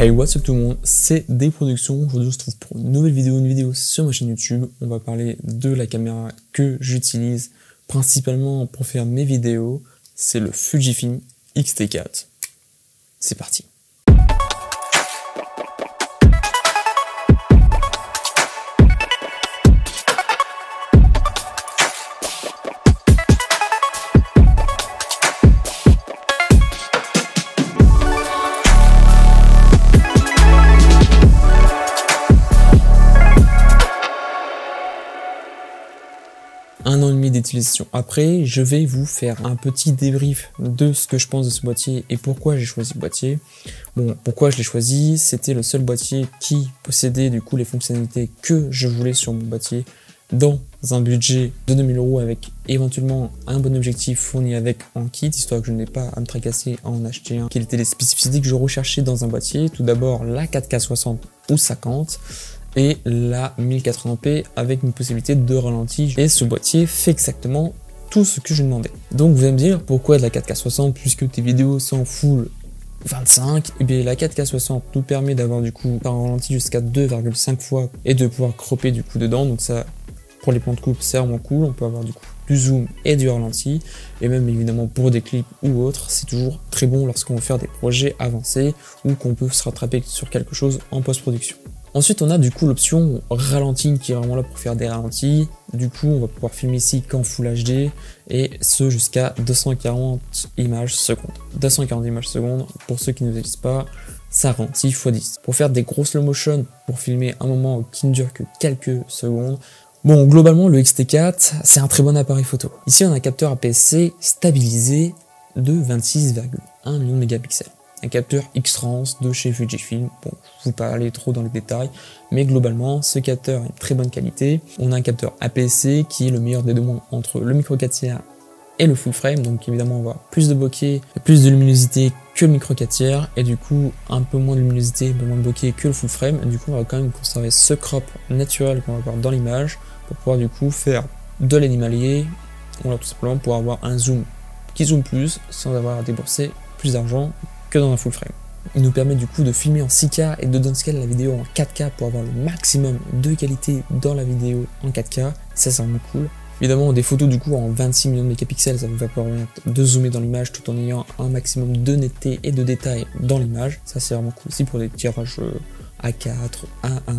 Hey, what's up tout le monde, c'est Des Productions. Aujourd'hui on se retrouve pour une nouvelle vidéo sur ma chaîne YouTube. On va parler de la caméra que j'utilise principalement pour faire mes vidéos. C'est le Fujifilm X-T4. C'est parti. Un an et demi d'utilisation après, je vais vous faire un petit débrief de ce que je pense de ce boîtier et pourquoi j'ai choisi le boîtier. Bon, pourquoi je l'ai choisi, c'était le seul boîtier qui possédait du coup les fonctionnalités que je voulais sur mon boîtier dans un budget de 2000 € avec éventuellement un bon objectif fourni avec en kit, histoire que je n'ai pas à me tracasser à en acheter un. Quelles étaient les spécificités que je recherchais dans un boîtier? Tout d'abord la 4K 60 ou 50. Et la 1080p avec une possibilité de ralenti. Et ce boîtier fait exactement tout ce que je demandais. Donc vous allez me dire pourquoi de la 4K 60 puisque tes vidéos sont full 25. Et bien la 4K 60 nous permet d'avoir du coup un ralenti jusqu'à 2,5 fois et de pouvoir cropper du coup dedans. Donc ça, pour les plans de coupe, c'est vraiment cool. On peut avoir du coup du zoom et du ralenti. Et même évidemment pour des clips ou autres, c'est toujours très bon lorsqu'on veut faire des projets avancés ou qu'on peut se rattraper sur quelque chose en post-production. Ensuite, on a du coup l'option ralenti qui est vraiment là pour faire des ralentis. Du coup, on va pouvoir filmer ici qu'en Full HD et ce jusqu'à 240 images secondes. 240 images secondes, pour ceux qui ne utilisent pas, ça ralentit x10. Pour faire des gros slow motion, pour filmer un moment qui ne dure que quelques secondes. Bon, globalement, le X-T4, c'est un très bon appareil photo. Ici, on a un capteur APS-C stabilisé de 26,1 millions de mégapixels. Un capteur X-Trans de chez Fujifilm. Bon, je ne vais pas aller trop dans les détails, mais globalement, ce capteur est de très bonne qualité. On a un capteur APS-C qui est le meilleur des deux mondes entre le micro 4 tiers et le full frame. Donc évidemment, on va avoir plus de bokeh, plus de luminosité que le micro 4 tiers, et du coup, un peu moins de luminosité, un peu moins de bokeh que le full frame. Et du coup, on va quand même conserver ce crop naturel qu'on va avoir dans l'image pour pouvoir du coup faire de l'animalier. Voilà, tout simplement pour avoir un zoom qui zoome plus sans avoir à débourser plus d'argent que dans un full frame. Il nous permet du coup de filmer en 6K et de downscale la vidéo en 4K pour avoir le maximum de qualité dans la vidéo en 4K. Ça, c'est vraiment cool. Évidemment, des photos du coup en 26 millions de mégapixels, ça vous va permettre de zoomer dans l'image tout en ayant un maximum de netteté et de détails dans l'image. Ça, c'est vraiment cool aussi pour des tirages A4, A1,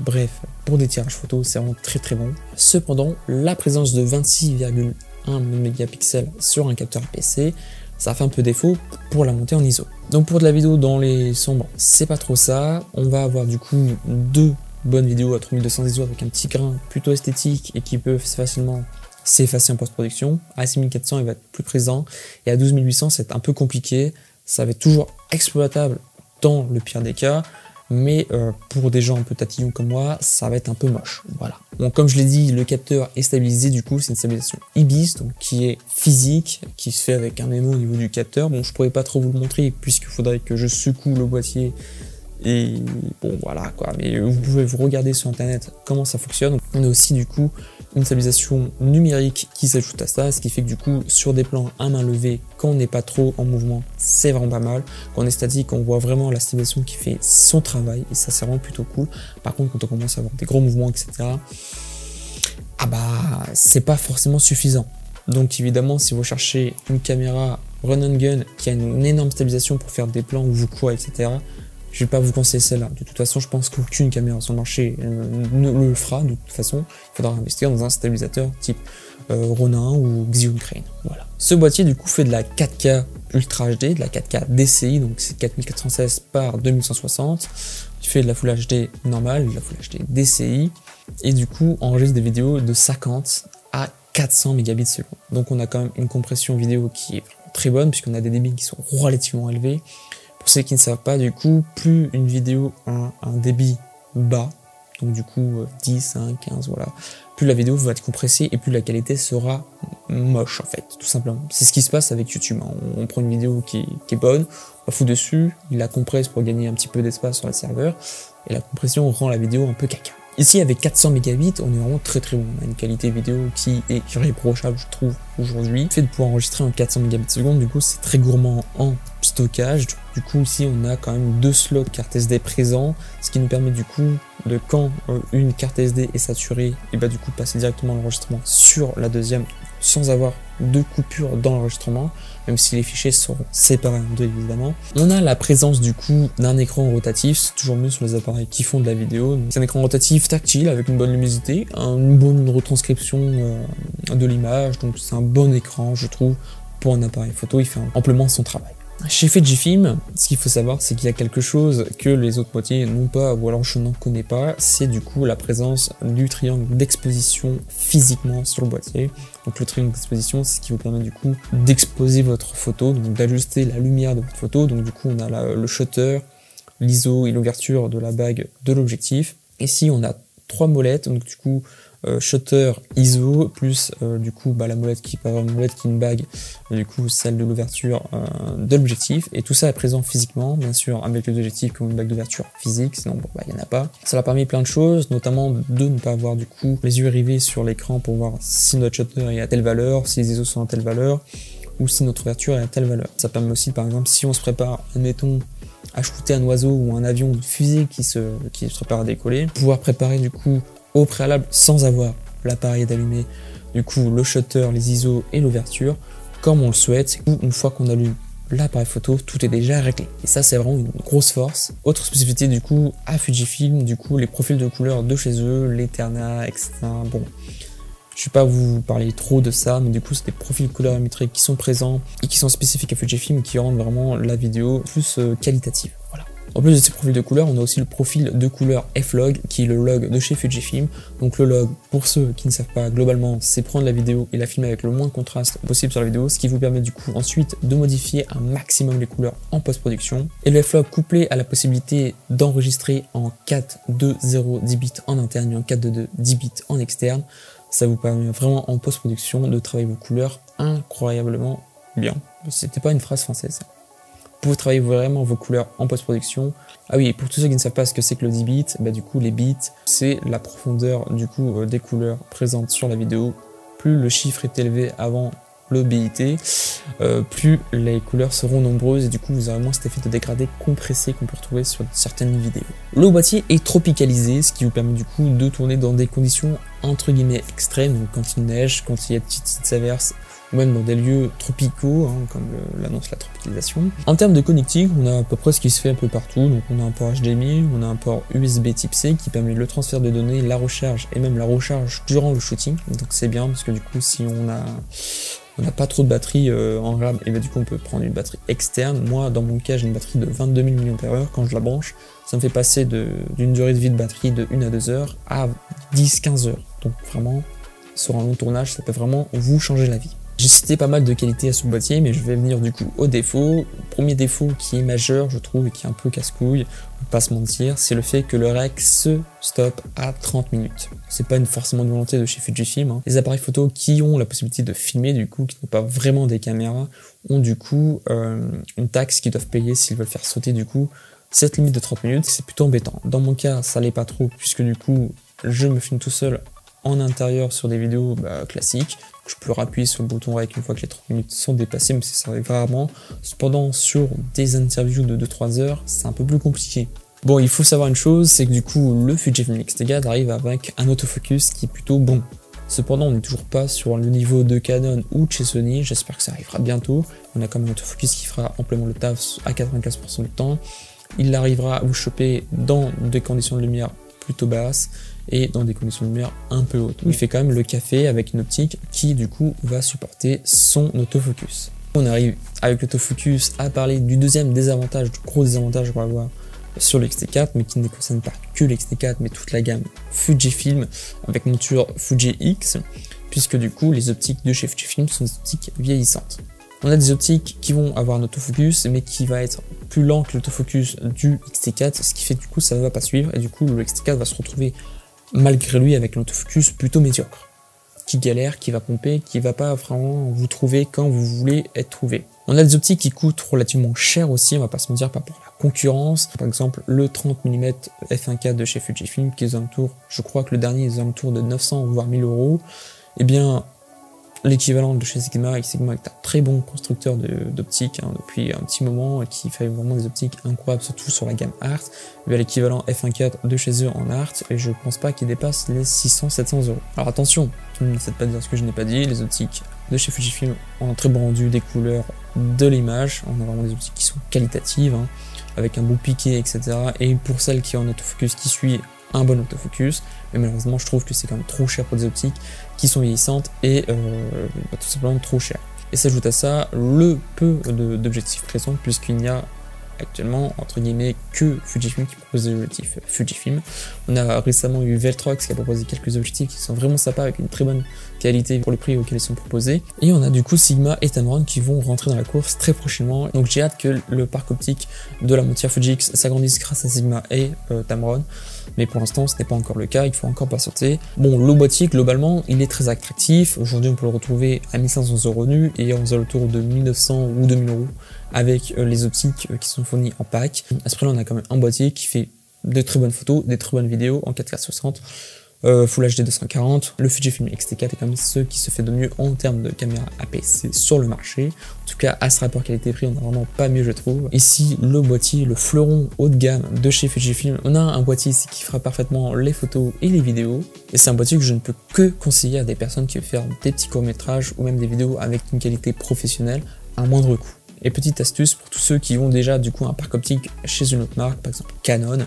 bref, pour des tirages photos, c'est vraiment très très bon. Cependant, la présence de 26,1 mégapixels sur un capteur APS-C, ça fait un peu défaut pour la montée en ISO. Donc pour de la vidéo dans les sombres, c'est pas trop ça. On va avoir du coup deux bonnes vidéos à 3200 ISO avec un petit grain plutôt esthétique et qui peut facilement s'effacer en post-production. À 6400, il va être plus présent. Et à 12800, c'est un peu compliqué. Ça va être toujours exploitable dans le pire des cas. Mais pour des gens un peu tatillons comme moi, ça va être un peu moche. Voilà. Bon, comme je l'ai dit, le capteur est stabilisé, du coup, c'est une stabilisation IBIS, donc qui est physique, qui se fait avec un aimant au niveau du capteur. Bon, je pourrais pas trop vous le montrer, puisqu'il faudrait que je secoue le boîtier. Et bon, voilà quoi. Mais vous pouvez vous regarder sur internet comment ça fonctionne. On a aussi, du coup, une stabilisation numérique qui s'ajoute à ça, ce qui fait que du coup, sur des plans à main levée, quand on n'est pas trop en mouvement, c'est vraiment pas mal. Quand on est statique, on voit vraiment la stabilisation qui fait son travail, et ça, c'est vraiment plutôt cool. Par contre, quand on commence à avoir des gros mouvements, etc., ah bah, c'est pas forcément suffisant. Donc évidemment, si vous cherchez une caméra run and gun qui a une énorme stabilisation pour faire des plans où vous courez, etc., je vais pas vous conseiller celle-là. De toute façon, je pense qu'aucune caméra sur le marché ne le fera. De toute façon, il faudra investir dans un stabilisateur type Ronin ou Xeon Crane. Voilà. Ce boîtier, du coup, fait de la 4K Ultra HD, de la 4K DCI, donc c'est 4416 par 2160. Il fait de la Full HD normale, de la Full HD DCI, et du coup, enregistre des vidéos de 50 à 400 mégabits seconde. Donc, on a quand même une compression vidéo qui est très bonne, puisqu'on a des débits qui sont relativement élevés. Pour ceux qui ne savent pas, du coup, plus une vidéo a un débit bas, donc du coup 10, 5, 15, voilà, plus la vidéo va être compressée et plus la qualité sera moche en fait, tout simplement. C'est ce qui se passe avec YouTube, hein. On prend une vidéo qui est bonne, on la fout dessus, il la compresse pour gagner un petit peu d'espace sur le serveur, et la compression rend la vidéo un peu caca. Ici, avec 400 mégabits, on est vraiment très très bon. On a une qualité vidéo qui est irréprochable, je trouve, aujourd'hui. Le fait de pouvoir enregistrer en 400 mégabits seconde, du coup, c'est très gourmand en stockage. Du coup ici on a quand même 2 slots carte SD présents, ce qui nous permet du coup de quand une carte SD est saturée, et bah du coup passer directement l'enregistrement sur la deuxième sans avoir de coupure dans l'enregistrement, même si les fichiers seront séparés en deux évidemment. On a la présence du coup d'un écran rotatif, c'est toujours mieux sur les appareils qui font de la vidéo. C'est un écran rotatif tactile avec une bonne luminosité, une bonne retranscription de l'image, donc c'est un bon écran je trouve pour un appareil photo, il fait amplement son travail. Chez Fujifilm, ce qu'il faut savoir, c'est qu'il y a quelque chose que les autres boîtiers n'ont pas, ou alors je n'en connais pas, c'est du coup la présence du triangle d'exposition physiquement sur le boîtier. Donc le triangle d'exposition, c'est ce qui vous permet du coup d'exposer votre photo, donc d'ajuster la lumière de votre photo. Donc du coup, on a le shutter, l'ISO et l'ouverture de la bague de l'objectif. Ici, on a 3 molettes, donc du coup, shutter, ISO, plus du coup la molette qui est une molette qui est une bague, du coup celle de l'ouverture de l'objectif, et tout ça est présent physiquement, bien sûr avec les objectifs comme une bague d'ouverture physique, sinon bon, il n'y en a pas. Ça leur permet plein de choses, notamment de ne pas avoir du coup les yeux rivés sur l'écran pour voir si notre shutter est à telle valeur, si les ISO sont à telle valeur, ou si notre ouverture est à telle valeur. Ça permet aussi par exemple si on se prépare, admettons, à shooter un oiseau ou un avion, une fusée qui se prépare à décoller, pouvoir préparer du coup au préalable sans avoir l'appareil d'allumer, du coup le shutter, les ISO et l'ouverture comme on le souhaite. Une fois qu'on allume l'appareil photo, tout est déjà réglé. Et ça c'est vraiment une grosse force. Autre spécificité du coup à Fujifilm, du coup les profils de couleurs de chez eux, l'Eterna, etc. Bon, je vais pas vous parler trop de ça, mais du coup c'est des profils colorimétriques qui sont présents et qui sont spécifiques à Fujifilm, qui rendent vraiment la vidéo plus qualitative. Voilà. En plus de ces profils de couleurs, on a aussi le profil de couleur F-Log, qui est le log de chez Fujifilm. Donc le log, pour ceux qui ne savent pas, globalement, c'est prendre la vidéo et la filmer avec le moins de contraste possible sur la vidéo, ce qui vous permet du coup ensuite de modifier un maximum les couleurs en post-production. Et le F-Log couplé à la possibilité d'enregistrer en 4.2.0 10 bits en interne et en 4.2.2 10 bits en externe, ça vous permet vraiment en post-production de travailler vos couleurs incroyablement bien. C'était pas une phrase française. Vous pouvez travailler vraiment vos couleurs en post-production. Ah oui, et pour tous ceux qui ne savent pas ce que c'est que le 10 bits, bah du coup les bits, c'est la profondeur du coup des couleurs présentes sur la vidéo. Plus le chiffre est élevé avant le BIT, plus les couleurs seront nombreuses et du coup vous aurez moins cet effet de dégradé compressé qu'on peut retrouver sur certaines vidéos. Le boîtier est tropicalisé, ce qui vous permet du coup de tourner dans des conditions entre guillemets extrêmes, donc quand il neige, quand il y a de petites averses, ou même dans des lieux tropicaux, hein, comme l'annonce la tropicalisation. En termes de connectique, on a à peu près ce qui se fait un peu partout, donc on a un port HDMI, on a un port USB type C qui permet le transfert de données, la recharge et même la recharge durant le shooting, donc c'est bien parce que du coup si on n'a pas trop de batterie en RAM, et bien du coup on peut prendre une batterie externe. Moi dans mon cas j'ai une batterie de 22 000 mAh, quand je la branche, ça me fait passer d'une durée de vie de batterie de 1 à 2 heures à 10-15 heures, donc vraiment sur un long tournage ça peut vraiment vous changer la vie. J'ai cité pas mal de qualités à ce boîtier, mais je vais venir du coup aux défauts. Premier défaut qui est majeur, je trouve, et qui est un peu casse-couille, on va pas se mentir, c'est le fait que le rec se stoppe à 30 minutes. C'est pas forcément une volonté de chez Fujifilm, hein. Les appareils photo qui ont la possibilité de filmer, du coup, qui n'ont pas vraiment des caméras, ont du coup une taxe qu'ils doivent payer s'ils veulent faire sauter du coup cette limite de 30 minutes. C'est plutôt embêtant. Dans mon cas, ça l'est pas trop, puisque du coup, je me filme tout seul en intérieur sur des vidéos classiques. Je peux appuyer sur le bouton REC une fois que les 30 minutes sont dépassées, mais ça arrive rarement. Cependant, sur des interviews de 2-3 heures, c'est un peu plus compliqué. Bon, il faut savoir une chose, c'est que du coup, le Fujifilm X-T4 arrive avec un autofocus qui est plutôt bon. Cependant, on n'est toujours pas sur le niveau de Canon ou de chez Sony, j'espère que ça arrivera bientôt. On a quand même un autofocus qui fera amplement le taf à 95% du temps. Il arrivera à vous choper dans des conditions de lumière plutôt basses et dans des conditions de lumière un peu hautes. Il fait quand même le café avec une optique qui du coup va supporter son autofocus. On arrive avec l'autofocus à parler du deuxième désavantage, du gros désavantage qu'on va avoir sur le X-T4, mais qui ne concerne pas que le X-T4, mais toute la gamme Fujifilm avec monture Fuji X, puisque du coup les optiques de chez Fujifilm sont des optiques vieillissantes. On a des optiques qui vont avoir un autofocus, mais qui va être plus lent que l'autofocus du X-T4, ce qui fait que du coup ça ne va pas suivre, et du coup le X-T4 va se retrouver malgré lui avec un autofocus plutôt médiocre, qui galère, qui va pomper, qui va pas vraiment vous trouver quand vous voulez être trouvé. On a des optiques qui coûtent relativement cher aussi, on va pas se mentir, par rapport à la concurrence. Par exemple, le 30 mm f1.4 de chez Fujifilm, qui est aux alentours, je crois que le dernier est aux alentours de 900 voire 1000 euros. Eh bien, l'équivalent de chez Sigma, et Sigma est un très bon constructeur d'optiques depuis un petit moment, qui fait vraiment des optiques incroyables, surtout sur la gamme Art. Il y a l'équivalent f1.4 de chez eux en Art, et je pense pas qu'il dépasse les 600-700 €. Alors attention, ne me faites pas dire ce que je n'ai pas dit, les optiques de chez Fujifilm ont un très bon rendu des couleurs de l'image, on a vraiment des optiques qui sont qualitatives, avec un beau piqué, etc. Et pour celles qui ont un autofocus qui suit un bon autofocus, mais malheureusement je trouve que c'est quand même trop cher pour des optiques qui sont vieillissantes et tout simplement trop cher. Et s'ajoute à ça le peu d'objectifs présents, puisqu'il n'y a actuellement entre guillemets que Fujifilm qui propose des objectifs Fujifilm. On a récemment eu Veltrox qui a proposé quelques objectifs qui sont vraiment sympas avec une très bonne qualité pour le prix auquel ils sont proposés. Et on a du coup Sigma et Tamron qui vont rentrer dans la course très prochainement. Donc j'ai hâte que le parc optique de la Montia Fuji X s'agrandisse grâce à Sigma et Tamron. Mais pour l'instant ce n'est pas encore le cas, il faut encore patienter. Bon, le boîtier globalement il est très attractif. Aujourd'hui on peut le retrouver à 1500 € nu et aux alentours de 1900 ou 2000 € avec les optiques qui sont fournies en pack. À ce prix là on a quand même un boîtier qui fait de très bonnes photos, des très bonnes vidéos en 4K 60, Full HD 240. Le Fujifilm X-T4 est quand même ce qui se fait de mieux en termes de caméra APS-C sur le marché. En tout cas, à ce rapport qualité-prix, on n'a vraiment pas mieux, je trouve. Ici, le boîtier, le fleuron haut de gamme de chez Fujifilm. On a un boîtier ici qui fera parfaitement les photos et les vidéos. Et c'est un boîtier que je ne peux que conseiller à des personnes qui veulent faire des petits courts-métrages ou même des vidéos avec une qualité professionnelle à moindre coût. Et petite astuce pour tous ceux qui ont déjà du coup un parc optique chez une autre marque, par exemple Canon,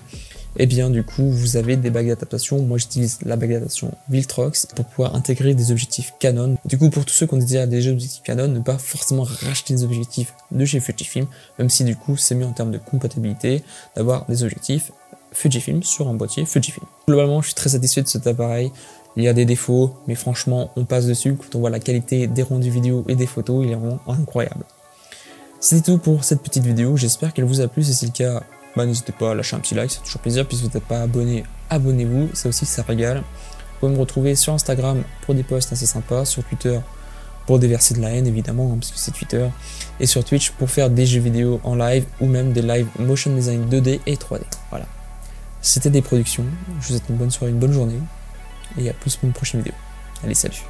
et bien du coup vous avez des bagues d'adaptation. Moi j'utilise la bague d'adaptation Viltrox pour pouvoir intégrer des objectifs Canon. Du coup pour tous ceux qui ont déjà des objectifs Canon, ne pas forcément racheter des objectifs de chez Fujifilm, même si du coup c'est mieux en termes de compatibilité d'avoir des objectifs Fujifilm sur un boîtier Fujifilm. Globalement je suis très satisfait de cet appareil. Il y a des défauts, mais franchement on passe dessus. Quand on voit la qualité des rendus vidéo et des photos, il est vraiment incroyable. C'est tout pour cette petite vidéo, j'espère qu'elle vous a plu. Si c'est le cas, n'hésitez pas à lâcher un petit like, c'est toujours plaisir. Puis si vous n'êtes pas abonné, abonnez-vous, ça aussi ça régale. Vous pouvez me retrouver sur Instagram pour des posts assez sympas, sur Twitter pour déverser de la haine évidemment, parce que c'est Twitter, et sur Twitch pour faire des jeux vidéo en live ou même des live motion design 2D et 3D. Voilà, c'était des productions, je vous souhaite une bonne soirée, une bonne journée, et à plus pour une prochaine vidéo. Allez, salut.